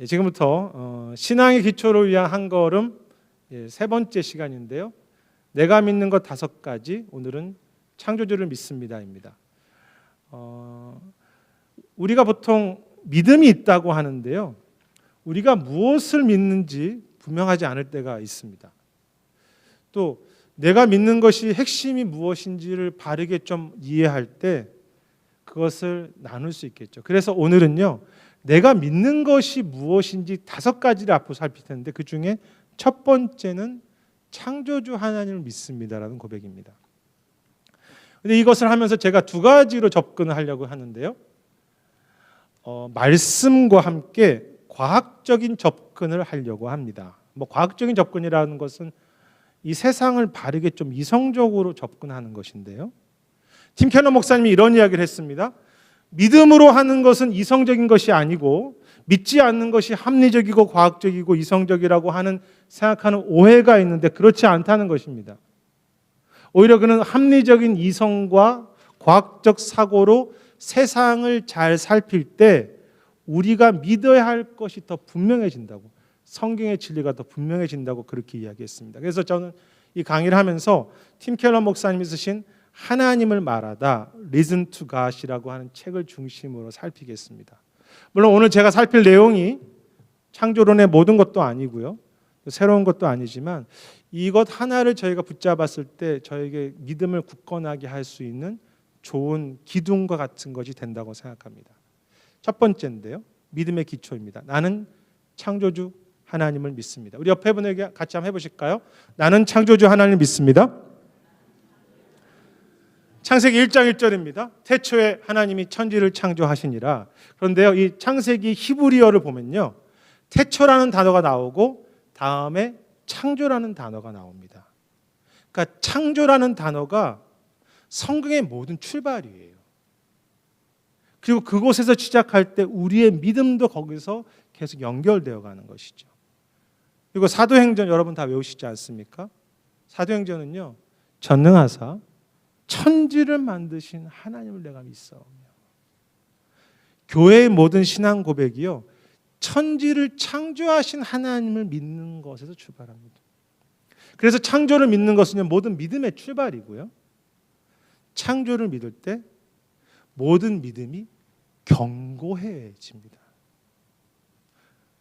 지금부터 신앙의 기초를 위한 한 걸음 세 번째 시간인데요. 내가 믿는 것 5가지, 오늘은 창조주를 믿습니다입니다. 우리가 보통 믿음이 있다고 하는데요. 우리가 무엇을 믿는지 분명하지 않을 때가 있습니다. 또 내가 믿는 것이 핵심이 무엇인지를 바르게 좀 이해할 때 그것을 나눌 수 있겠죠. 그래서 오늘은요, 내가 믿는 것이 무엇인지 5가지를 앞으로 살필 텐데 그 중에 첫 번째는 창조주 하나님을 믿습니다라는 고백입니다. 근데 이것을 하면서 제가 2가지로 접근을 하려고 하는데요. 말씀과 함께 과학적인 접근을 하려고 합니다. 과학적인 접근이라는 것은 이 세상을 바르게 좀 이성적으로 접근하는 것인데요. 팀 켈러 목사님이 이런 이야기를 했습니다. 믿음으로 하는 것은 이성적인 것이 아니고 믿지 않는 것이 합리적이고 과학적이고 이성적이라고 생각하는 오해가 있는데 그렇지 않다는 것입니다. 오히려 그는 합리적인 이성과 과학적 사고로 세상을 잘 살필 때 우리가 믿어야 할 것이 더 분명해진다고, 성경의 진리가 더 분명해진다고 그렇게 이야기했습니다. 그래서 저는 이 강의를 하면서 팀 켈러 목사님이 쓰신 하나님을 말하다, Listen to God이라고 하는 책을 중심으로 살피겠습니다. 물론 오늘 제가 살필 내용이 창조론의 모든 것도 아니고요, 새로운 것도 아니지만 이것 하나를 저희가 붙잡았을 때 저에게 믿음을 굳건하게 할 수 있는 좋은 기둥과 같은 것이 된다고 생각합니다. 첫 번째인데요, 믿음의 기초입니다. 나는 창조주 하나님을 믿습니다. 우리 옆에 분에게 같이 한번 해보실까요? 나는 창조주 하나님을 믿습니다. 창세기 1장 1절입니다. 태초에 하나님이 천지를 창조하시니라. 그런데요, 이 창세기 히브리어를 보면요, 태초라는 단어가 나오고 다음에 창조라는 단어가 나옵니다. 그러니까 창조라는 단어가 성경의 모든 출발이에요. 그리고 그곳에서 시작할 때 우리의 믿음도 거기서 계속 연결되어 가는 것이죠. 그리고 사도행전 여러분 다 외우시지 않습니까? 사도행전은요, 전능하사 천지를 만드신 하나님을 내가 믿사오며. 교회의 모든 신앙 고백이요, 천지를 창조하신 하나님을 믿는 것에서 출발합니다. 그래서 창조를 믿는 것은 모든 믿음의 출발이고요, 창조를 믿을 때 모든 믿음이 견고해집니다.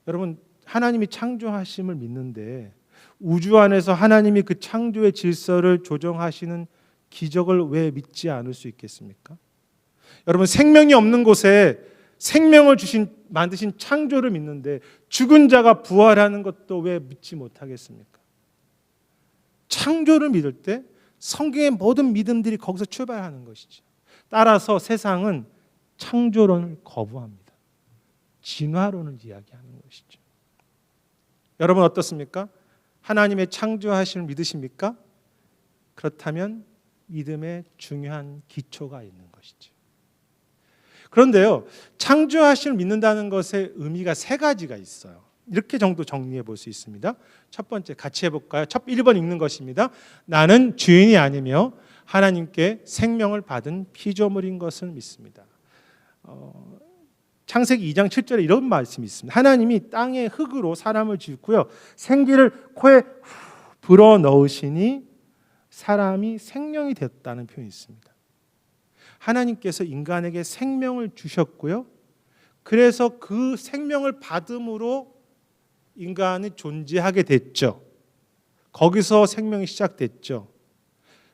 여러분, 하나님이 창조하심을 믿는데 우주 안에서 하나님이 그 창조의 질서를 조정하시는 기적을 왜 믿지 않을 수 있겠습니까? 여러분, 생명이 없는 곳에 생명을 만드신 창조를 믿는데 죽은 자가 부활하는 것도 왜 믿지 못하겠습니까? 창조를 믿을 때 성경의 모든 믿음들이 거기서 출발하는 것이죠. 따라서 세상은 창조론을 거부합니다. 진화론을 이야기하는 것이죠. 여러분 어떻습니까? 하나님의 창조하심을 믿으십니까? 그렇다면 믿음에 중요한 기초가 있는 것이죠. 그런데요, 창조하심을 믿는다는 것의 의미가 3가지가 있어요. 이렇게 정도 정리해 볼 수 있습니다. 첫 번째, 같이 해볼까요? 1번 읽는 것입니다. 나는 주인이 아니며 하나님께 생명을 받은 피조물인 것을 믿습니다. 창세기 2장 7절에 이런 말씀이 있습니다. 하나님이 땅의 흙으로 사람을 지었고요, 생기를 코에 불어 넣으시니 사람이 생명이 됐다는 표현이 있습니다. 하나님께서 인간에게 생명을 주셨고요, 그래서 그 생명을 받음으로 인간이 존재하게 됐죠. 거기서 생명이 시작됐죠.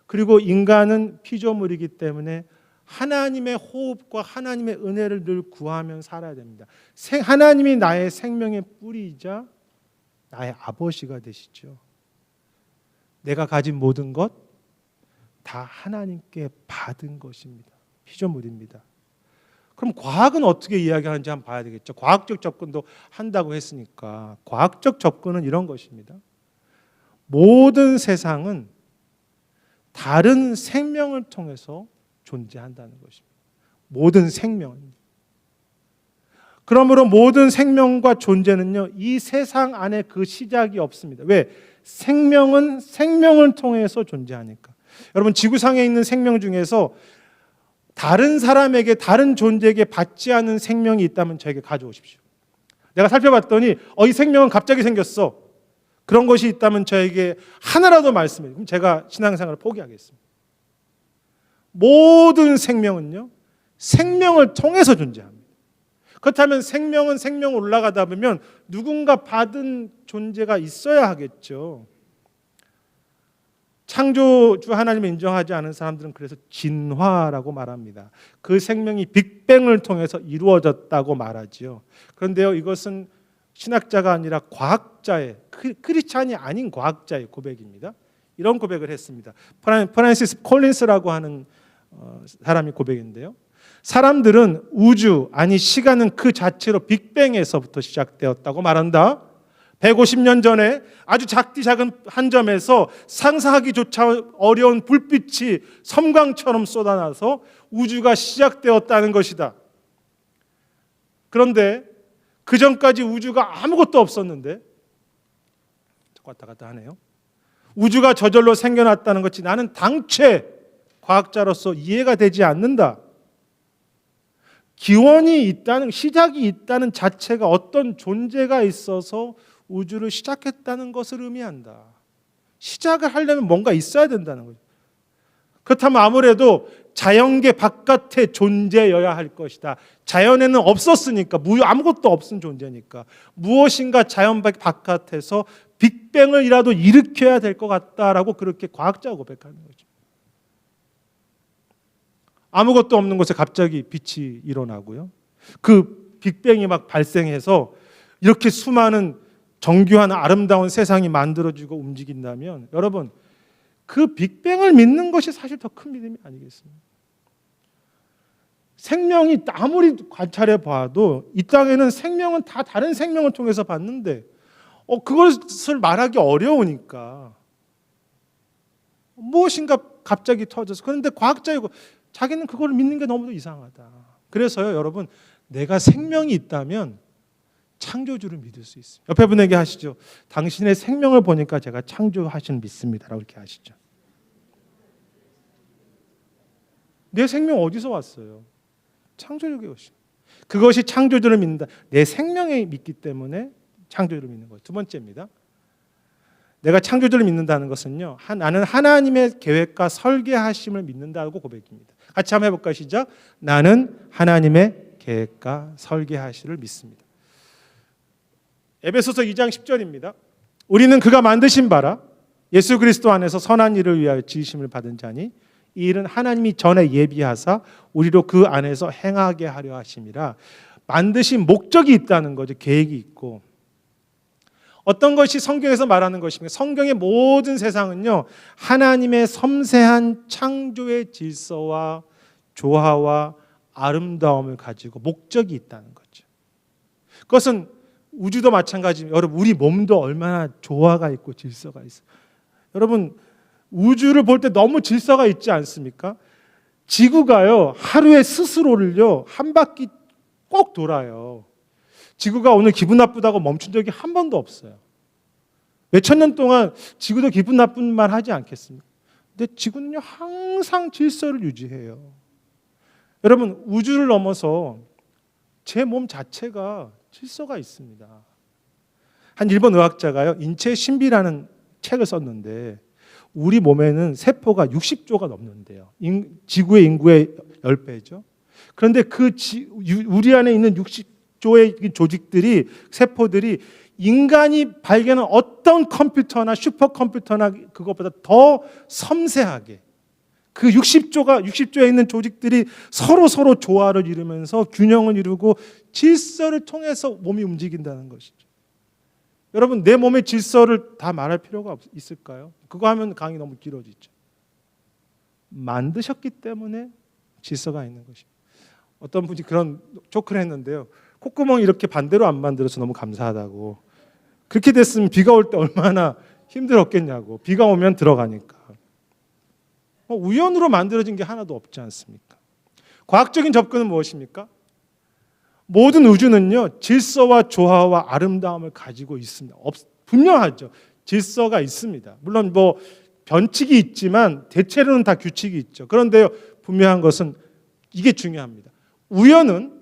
그리고 인간은 피조물이기 때문에 하나님의 호흡과 하나님의 은혜를 늘 구하며 살아야 됩니다. 하나님이 나의 생명의 뿌리이자 나의 아버지가 되시죠. 내가 가진 모든 것 다 하나님께 받은 것입니다. 피조물입니다. 그럼 과학은 어떻게 이야기하는지 한번 봐야 되겠죠. 과학적 접근도 한다고 했으니까 과학적 접근은 이런 것입니다. 모든 세상은 다른 생명을 통해서 존재한다는 것입니다. 모든 생명은. 그러므로 모든 생명과 존재는요, 이 세상 안에 그 시작이 없습니다. 왜? 생명은 생명을 통해서 존재하니까. 여러분, 지구상에 있는 생명 중에서 다른 사람에게, 다른 존재에게 받지 않은 생명이 있다면 저에게 가져오십시오. 내가 살펴봤더니 이 생명은 갑자기 생겼어. 그런 것이 있다면 저에게 하나라도 말씀해. 그럼 제가 신앙생활을 포기하겠습니다. 모든 생명은요, 생명을 통해서 존재합니다. 그렇다면 생명은 생명 올라가다 보면 누군가 받은 존재가 있어야 하겠죠. 창조주 하나님을 인정하지 않은 사람들은 그래서 진화라고 말합니다. 그 생명이 빅뱅을 통해서 이루어졌다고 말하지요. 그런데요, 이것은 신학자가 아니라 과학자의, 크리스찬이 아닌 과학자의 고백입니다. 이런 고백을 했습니다. 프란시스 콜린스라고 하는 사람이 고백인데요. 사람들은 우주, 아니 시간은 그 자체로 빅뱅에서부터 시작되었다고 말한다. 150년 전에 아주 작디 작은 한 점에서 상상하기조차 어려운 불빛이 섬광처럼 쏟아나서 우주가 시작되었다는 것이다. 그런데 그 전까지 우주가 아무것도 없었는데, 왔다 갔다 하네요. 우주가 저절로 생겨났다는 것이 나는 당최 과학자로서 이해가 되지 않는다. 기원이 있다는, 시작이 있다는 자체가 어떤 존재가 있어서 우주를 시작했다는 것을 의미한다. 시작을 하려면 뭔가 있어야 된다는 거죠. 그렇다면 아무래도 자연계 바깥의 존재여야 할 것이다. 자연에는 없었으니까, 아무것도 없은 존재니까 무엇인가 자연 바깥에서 빅뱅을이라도 일으켜야 될 것 같다라고 그렇게 과학자가 고백하는 거죠. 아무것도 없는 곳에 갑자기 빛이 일어나고요. 그 빅뱅이 막 발생해서 이렇게 수많은 정교한 아름다운 세상이 만들어지고 움직인다면 여러분, 그 빅뱅을 믿는 것이 사실 더 큰 믿음이 아니겠습니까? 생명이 아무리 관찰해 봐도 이 땅에는 생명은 다 다른 생명을 통해서 봤는데 그것을 말하기 어려우니까 무엇인가 갑자기 터져서, 그런데 과학자이고 자기는 그걸 믿는 게 너무도 이상하다. 그래서요, 여러분, 내가 생명이 있다면 창조주를 믿을 수 있습니다. 옆에 분에게 하시죠. 당신의 생명을 보니까 제가 창조하신 믿습니다라고 이렇게 하시죠. 내 생명 어디서 왔어요? 창조주의 것이. 그것이 창조주를 믿는다. 내 생명에 믿기 때문에 창조주를 믿는 거예요. 두 번째입니다. 내가 창조주를 믿는다는 것은요, 나는 하나님의 계획과 설계하심을 믿는다고 고백입니다. 같이 한번 해볼까요? 시작. 나는 하나님의 계획과 설계하심을 믿습니다. 에베소서 2장 10절입니다. 우리는 그가 만드신 바라 예수 그리스도 안에서 선한 일을 위하여 지으심을 받은 자니 이 일은 하나님이 전에 예비하사 우리로 그 안에서 행하게 하려 하심이라. 만드신 목적이 있다는 거죠. 계획이 있고. 어떤 것이 성경에서 말하는 것입니까? 성경의 모든 세상은요, 하나님의 섬세한 창조의 질서와 조화와 아름다움을 가지고 목적이 있다는 거죠. 그것은 우주도 마찬가지입니다. 여러분, 우리 몸도 얼마나 조화가 있고 질서가 있어요. 여러분, 우주를 볼 때 너무 질서가 있지 않습니까? 지구가요, 하루에 스스로를요 한 바퀴 꼭 돌아요. 지구가 오늘 기분 나쁘다고 멈춘 적이 한 번도 없어요. 몇천 년 동안 지구도 기분 나쁜 말 하지 않겠습니까? 근데 지구는요 항상 질서를 유지해요. 여러분, 우주를 넘어서 제 몸 자체가 질서가 있습니다. 한 일본 의학자가요, 인체 신비라는 책을 썼는데 우리 몸에는 세포가 60조가 넘는데요. 지구의 인구의 10배죠. 그런데 우리 안에 있는 60조의 조직들이, 세포들이 인간이 발견한 어떤 컴퓨터나 슈퍼컴퓨터나 그것보다 더 섬세하게 그 60조에 있는 조직들이 서로 조화를 이루면서 균형을 이루고 질서를 통해서 몸이 움직인다는 것이죠. 여러분, 내 몸의 질서를 다 말할 필요가 있을까요? 그거 하면 강의 너무 길어지죠. 만드셨기 때문에 질서가 있는 것입니다. 어떤 분이 그런 조크를 했는데요. 콧구멍이 이렇게 반대로 안 만들어서 너무 감사하다고. 그렇게 됐으면 비가 올 때 얼마나 힘들었겠냐고. 비가 오면 들어가니까. 우연으로 만들어진 게 하나도 없지 않습니까? 과학적인 접근은 무엇입니까? 모든 우주는요, 질서와 조화와 아름다움을 가지고 있습니다. 분명하죠. 질서가 있습니다. 물론 변칙이 있지만 대체로는 다 규칙이 있죠. 그런데요, 분명한 것은 이게 중요합니다. 우연은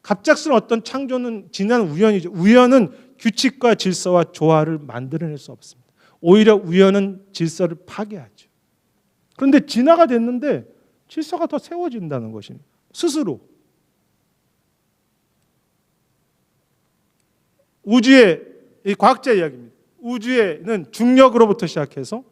갑작스러운 어떤 창조는 지난 우연이죠. 우연은 규칙과 질서와 조화를 만들어낼 수 없습니다. 오히려 우연은 질서를 파괴하죠. 그런데 진화가 됐는데 질서가 더 세워진다는 것입니다. 스스로. 우주의 과학자 이야기입니다. 우주에는 중력으로부터 시작해서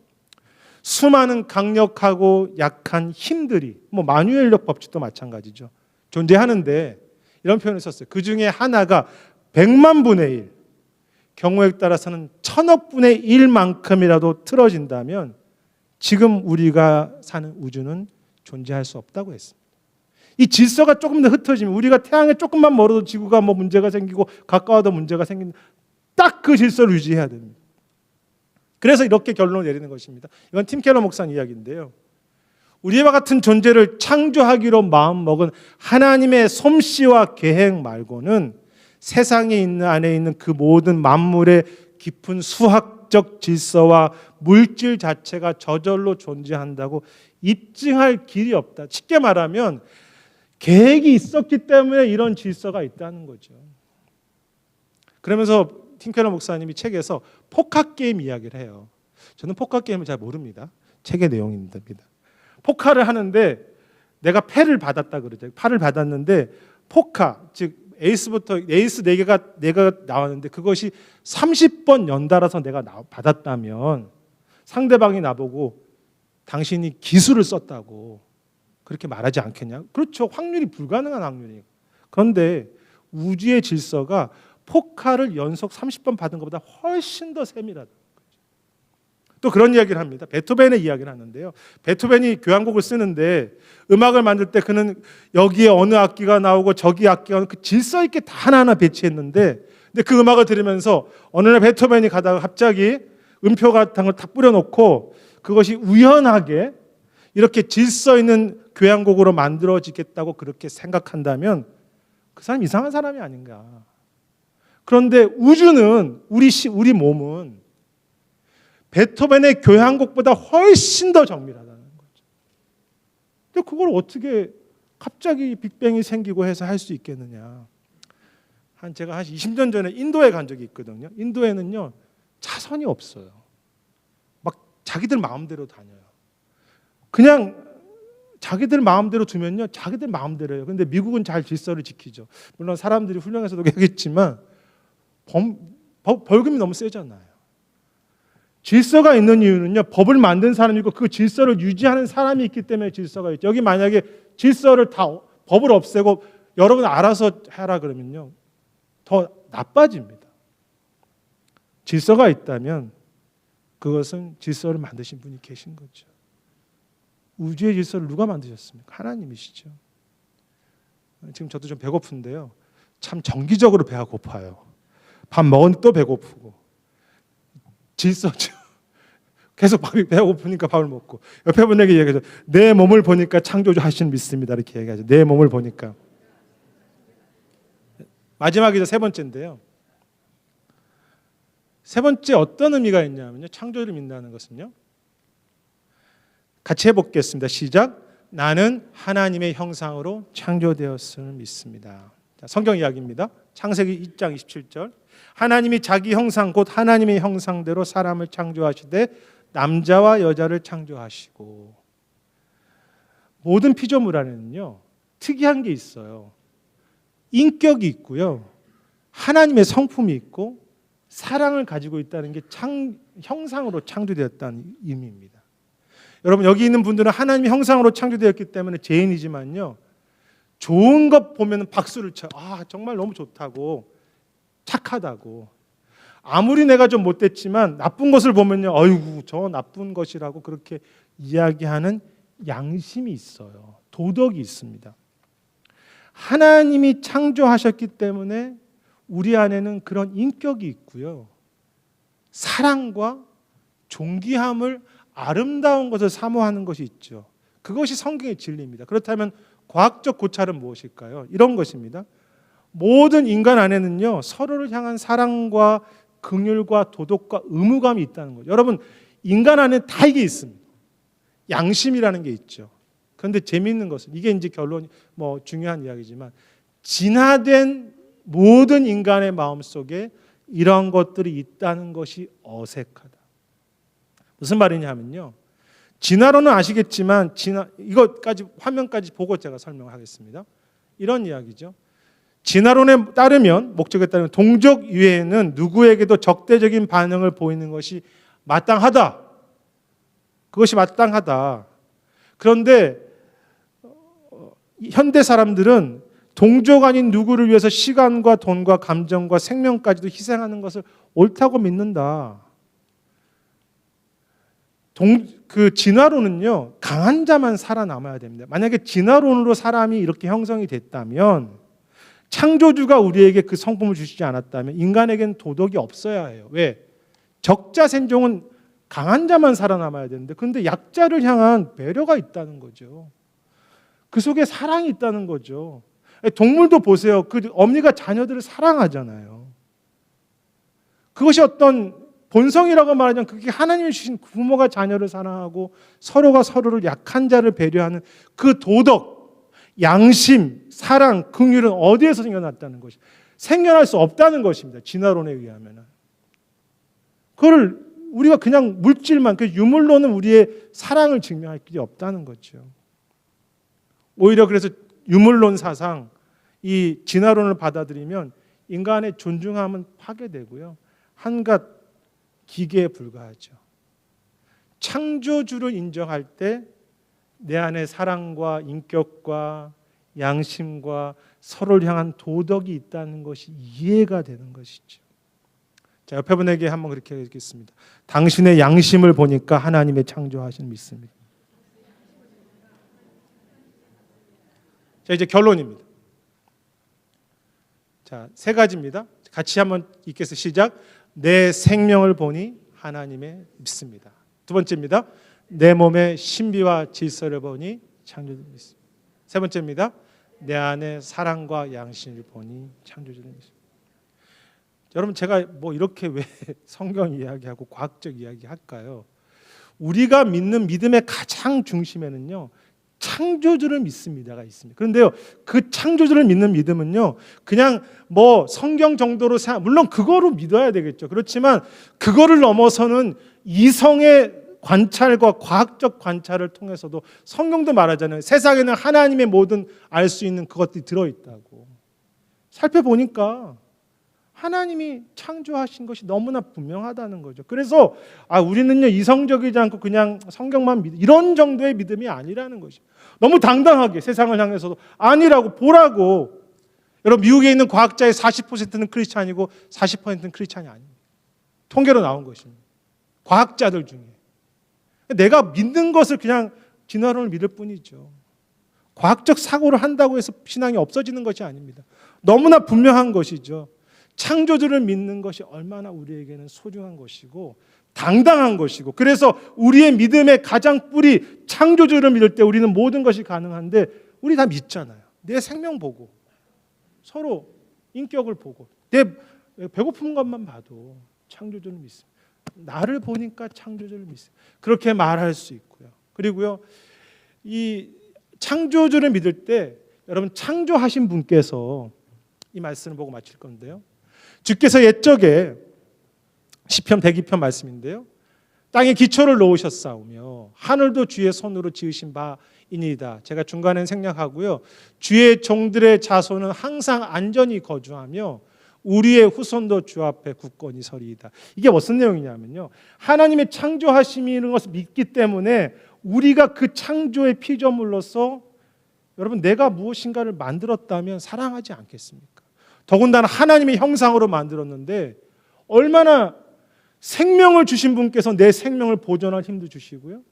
수많은 강력하고 약한 힘들이 마뉴엘력 법칙도 마찬가지죠. 존재하는데 이런 표현을 썼어요. 그 중에 하나가 100만 분의 1, 경우에 따라서는 1000억 분의 1만큼이라도 틀어진다면 지금 우리가 사는 우주는 존재할 수 없다고 했습니다. 이 질서가 조금 더 흩어지면 우리가 태양에 조금만 멀어도 지구가 문제가 생기고 가까워도 문제가 생긴다. 딱 그 질서를 유지해야 됩니다. 그래서 이렇게 결론을 내리는 것입니다. 이건 팀 켈러 목사님 이야기인데요. 우리와 같은 존재를 창조하기로 마음먹은 하나님의 솜씨와 계획 말고는 세상에 있는 안에 있는 그 모든 만물의 깊은 수학적 질서와 물질 자체가 저절로 존재한다고 입증할 길이 없다. 쉽게 말하면 계획이 있었기 때문에 이런 질서가 있다는 거죠. 그러면서 팀 켈러 목사님이 책에서 포카 게임 이야기를 해요. 저는 포카 게임을 잘 모릅니다. 책의 내용입니다. 포카를 하는데 내가 패를 받았다 그러죠. 팔을 받았는데 포카, 즉 에이스부터 에이스 4개가 내가 나왔는데 그것이 30번 연달아서 내가 받았다면 상대방이 나보고 당신이 기술을 썼다고 그렇게 말하지 않겠냐? 그렇죠. 확률이 불가능한 확률이에요. 그런데 우주의 질서가 포카를 연속 30번 받은 것보다 훨씬 더 세밀하다. 또 그런 이야기를 합니다. 베토벤의 이야기를 하는데요. 베토벤이 교향곡을 쓰는데 음악을 만들 때 그는 여기에 어느 악기가 나오고 저기 악기가 나오고 그 질서 있게 다 하나하나 배치했는데 근데 그 음악을 들으면서 어느 날 베토벤이 가다가 갑자기 음표 같은 걸 탁 뿌려놓고 그것이 우연하게 이렇게 질서 있는 교향곡으로 만들어지겠다고 그렇게 생각한다면 그 사람 이상한 사람이 아닌가. 그런데 우주는 우리 몸은 베토벤의 교향곡보다 훨씬 더 정밀하다는 거죠. 근데 그걸 어떻게 갑자기 빅뱅이 생기고 해서 할 수 있겠느냐. 제가 한 20년 전에 인도에 간 적이 있거든요. 인도에는요 차선이 없어요. 막 자기들 마음대로 다녀요. 그냥 자기들 마음대로 두면요 자기들 마음대로 해요. 그런데 미국은 잘 질서를 지키죠. 물론 사람들이 훌륭해서도 하겠지만 벌금이 너무 세잖아요. 질서가 있는 이유는요 법을 만든 사람이고 그 질서를 유지하는 사람이 있기 때문에 질서가 있죠. 여기 만약에 질서를 다 법을 없애고 여러분 알아서 하라 그러면요 더 나빠집니다. 질서가 있다면 그것은 질서를 만드신 분이 계신 거죠. 우주의 질서를 누가 만드셨습니까? 하나님이시죠. 지금 저도 좀 배고픈데요. 참 정기적으로 배가 고파요. 밥 먹었는데 또 배고프고. 질서죠. 계속 배가 고프니까 밥을 먹고. 옆에 분에게 얘기하죠. 내 몸을 보니까 창조주하신 믿습니다. 이렇게 얘기하죠. 내 몸을 보니까. 마지막이죠. 세 번째인데요. 세 번째 어떤 의미가 있냐면요. 창조를 믿는다는 것은요. 같이 해보겠습니다. 시작. 나는 하나님의 형상으로 창조되었음을 믿습니다. 자, 성경 이야기입니다. 창세기 2장 27절. 하나님이 자기 형상 곧 하나님의 형상대로 사람을 창조하시되 남자와 여자를 창조하시고. 모든 피조물 안에는요 특이한 게 있어요. 인격이 있고요 하나님의 성품이 있고 사랑을 가지고 있다는 게 형상으로 창조되었다는 의미입니다. 여러분 여기 있는 분들은 하나님의 형상으로 창조되었기 때문에 죄인이지만요 좋은 것 보면 박수를 쳐. 정말 너무 좋다고, 착하다고. 아무리 내가 좀 못됐지만 나쁜 것을 보면요, 어이구 저 나쁜 것이라고 그렇게 이야기하는 양심이 있어요. 도덕이 있습니다. 하나님이 창조하셨기 때문에 우리 안에는 그런 인격이 있고요. 사랑과 존귀함을 아름다운 것을 사모하는 것이 있죠. 그것이 성경의 진리입니다. 그렇다면 과학적 고찰은 무엇일까요? 이런 것입니다. 모든 인간 안에는요 서로를 향한 사랑과 긍휼과 도덕과 의무감이 있다는 거죠. 여러분 인간 안에 다 이게 있습니다. 양심이라는 게 있죠. 그런데 재미있는 것은 이게 이제 결론이 중요한 이야기지만 진화된 모든 인간의 마음속에 이러한 것들이 있다는 것이 어색하다. 무슨 말이냐면요. 진화론은 아시겠지만 이것까지 화면까지 보고 제가 설명하겠습니다. 이런 이야기죠. 진화론에 따르면 목적에 따르면 동족 이외에는 누구에게도 적대적인 반응을 보이는 것이 마땅하다. 그것이 마땅하다. 그런데 현대 사람들은 동족 아닌 누구를 위해서 시간과 돈과 감정과 생명까지도 희생하는 것을 옳다고 믿는다. 그 진화론은요, 강한 자만 살아남아야 됩니다. 만약에 진화론으로 사람이 이렇게 형성이 됐다면, 창조주가 우리에게 그 성품을 주시지 않았다면 인간에게는 도덕이 없어야 해요. 왜? 적자생존은 강한 자만 살아남아야 되는데, 그런데 약자를 향한 배려가 있다는 거죠. 그 속에 사랑이 있다는 거죠. 동물도 보세요. 그 어미가 자녀들을 사랑하잖아요. 그것이 어떤 본성이라고 말하자면 그게 하나님이 주신 부모가 자녀를 사랑하고 서로가 서로를 약한 자를 배려하는 그 도덕, 양심, 사랑, 긍휼은 어디에서 생겨났다는 것이 생겨날 수 없다는 것입니다. 진화론에 의하면. 그걸 우리가 그냥 물질만, 그 유물로는 우리의 사랑을 증명할 길이 없다는 거죠. 오히려 그래서 유물론 사상, 이 진화론을 받아들이면 인간의 존중함은 파괴되고요. 한갓 기계에 불과하죠. 창조주를 인정할 때 내 안에 사랑과 인격과 양심과 서로를 향한 도덕이 있다는 것이 이해가 되는 것이죠. 자, 옆에 분에게 한번 그렇게 하겠습니다. 당신의 양심을 보니까 하나님의 창조하신 믿습니다. 자, 이제 결론입니다. 자, 세 가지입니다. 같이 한번 읽겠습니다. 시작. 내 생명을 보니 하나님의 믿습니다. 두 번째입니다. 내 몸의 신비와 질서를 보니 창조주를 믿습니다. 세 번째입니다. 내 안에 사랑과 양심을 보니 창조주를 믿습니다. 여러분, 제가 뭐 이렇게 왜 성경 이야기하고 과학적 이야기 할까요? 우리가 믿는 믿음의 가장 중심에는요, 창조주를 믿습니다가 있습니다. 그런데요, 그 창조주를 믿는 믿음은요, 그냥 뭐 성경 정도로 물론 그거로 믿어야 되겠죠. 그렇지만 그거를 넘어서는 이성의 관찰과 과학적 관찰을 통해서도 성경도 말하잖아요. 세상에는 하나님의 모든 알 수 있는 그것들이 들어있다고. 살펴보니까 하나님이 창조하신 것이 너무나 분명하다는 거죠. 그래서 우리는요, 이성적이지 않고 그냥 성경만 이런 정도의 믿음이 아니라는 것입니다. 너무 당당하게 세상을 향해서도 아니라고 보라고. 여러분, 미국에 있는 과학자의 40%는 크리스찬이고 40%는 크리스찬이 아닙니다. 통계로 나온 것입니다. 과학자들 중에. 내가 믿는 것을 그냥 진화론을 믿을 뿐이죠. 과학적 사고를 한다고 해서 신앙이 없어지는 것이 아닙니다. 너무나 분명한 것이죠. 창조주를 믿는 것이 얼마나 우리에게는 소중한 것이고 당당한 것이고, 그래서 우리의 믿음의 가장 뿌리 창조주를 믿을 때 우리는 모든 것이 가능한데, 우리 다 믿잖아요. 내 생명 보고 서로 인격을 보고 내 배고픈 것만 봐도 창조주를 믿습니다. 나를 보니까 창조주를 믿습니다. 그렇게 말할 수 있고요. 그리고요, 이 창조주를 믿을 때 여러분, 창조하신 분께서, 이 말씀을 보고 마칠 건데요, 주께서 옛적에 시편 102편 말씀인데요, 땅에 기초를 놓으셨사오며 하늘도 주의 손으로 지으신 바이니이다. 제가 중간에 생략하고요, 주의 종들의 자손은 항상 안전히 거주하며 우리의 후손도 주 앞에 굳건히 서리이다. 이게 무슨 내용이냐면요, 하나님의 창조하심이라는 것을 믿기 때문에 우리가 그 창조의 피조물로서, 여러분, 내가 무엇인가를 만들었다면 사랑하지 않겠습니까? 더군다나 하나님의 형상으로 만들었는데 얼마나 생명을 주신 분께서 내 생명을 보존할 힘도 주시고요,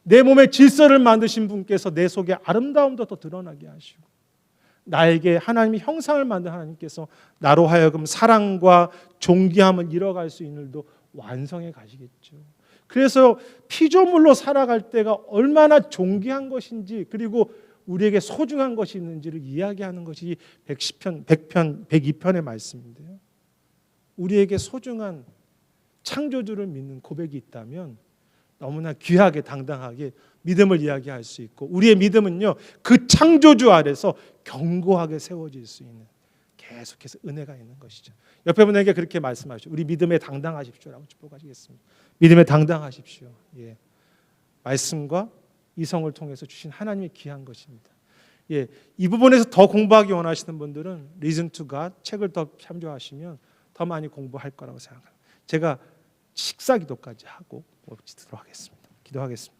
내 몸의 질서를 만드신 분께서 내 속에 아름다움도 더 드러나게 하시고, 나에게 하나님의 형상을 만든 하나님께서 나로 하여금 사랑과 존귀함을 이뤄갈 수 있는 일도 완성해 가시겠죠. 그래서 피조물로 살아갈 때가 얼마나 존귀한 것인지, 그리고 우리에게 소중한 것이 있는지를 이야기하는 것이 102편의 말씀인데요. 우리에게 소중한 창조주를 믿는 고백이 있다면 너무나 귀하게 당당하게 믿음을 이야기할 수 있고 우리의 믿음은요 그 창조주 아래서 견고하게 세워질 수 있는 계속해서 은혜가 있는 것이죠. 옆에 분에게 그렇게 말씀하시죠. 우리 믿음에 당당하십시오라고 축복하시겠습니다. 믿음에 당당하십시오. 예. 말씀과 이성을 통해서 주신 하나님의 귀한 것입니다. 예, 이 부분에서 더 공부하기 원하시는 분들은 Reason to God 책을 더 참조하시면 더 많이 공부할 거라고 생각합니다. 제가 식사 기도까지 하고 마치도록 하겠습니다. 기도하겠습니다.